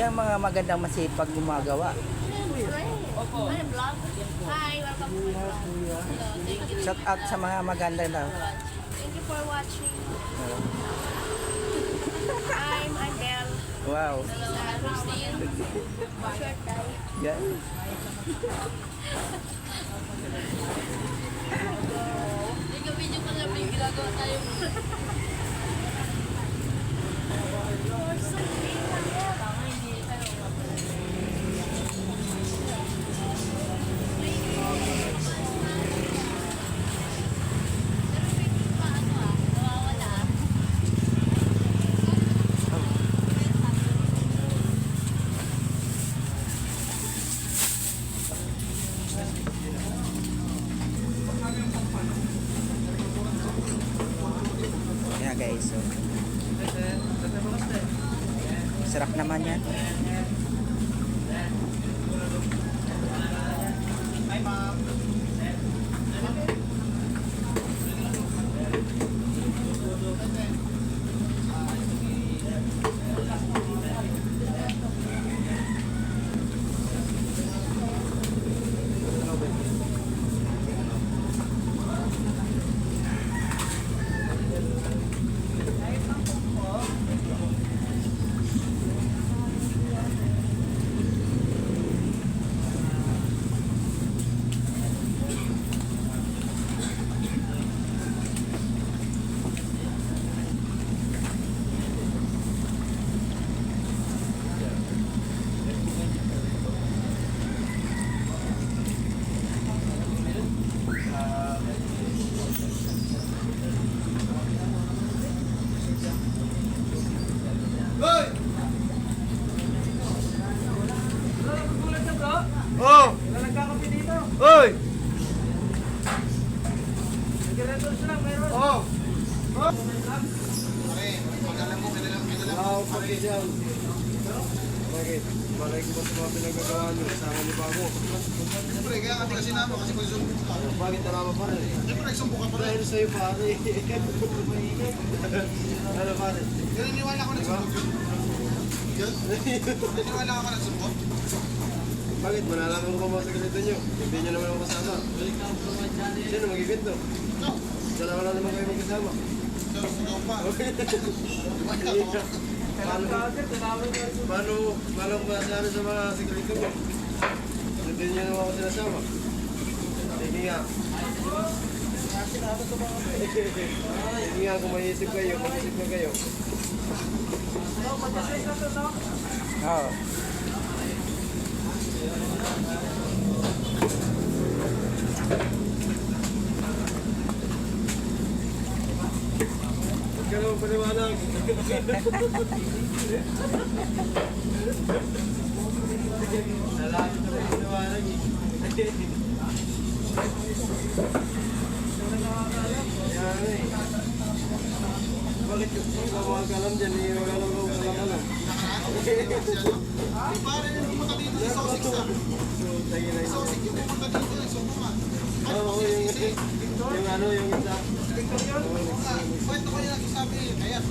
Yan ang mga magandang masipag gumagawa. Opo. Ano vlog? Hi, welcome to my vlog. Hello, thank you. Shout out sa mga maganda na. Thank you for watching. I'm Belle. Wow. Hello, I'm Christine. Short time. Yan. Video ko lang, may ginagawa tayo. Yan guys. So, sarap naman yan. Oh! Nagkakape dito. Oy! Nagkakape lang meron. Oh! Oh! Wow, pag-isyan. Bakit? Malay ko ba sa mga pinagagawa nyo? Kasama niyo ba ako? Siyempre, kaya kasi kasi naman kasi kung isang Bakit tama pa rin? siyempre nagsumpo ka pa rin. Dahil sa'yo pare. Ano pare? Pero niniwala ko nagsumpo yun. Yun? Niniwala ka nagsumpo? Bakit? Malalaman ko ba mga sekreto nyo? Hindi nyo naman ako kasama. Sino mag-ibento? No. Dalawa lang naman kayo magkasama. Ikaw pa. Paano ko masasabi sa mga sekreto mo? Hindi nyo naman ako sinasama. Sige nga. Sige nga, kung mag-isip kayo, mag-isip na kayo. Oo. Huwag ka naman paniwalag. Lalaki ka naman paniwalag eh. Yan eh. Bakit yung mga kalam dyan eh? Wala lang ako kalam-kalam. Di pare yung pumunta dito sa Sosik sa. Sige na ito. Sosik yung pumunta dito sa Sosik. Oo, yung ano, yung isa. Kwento ko yung nagsasabi. Kaya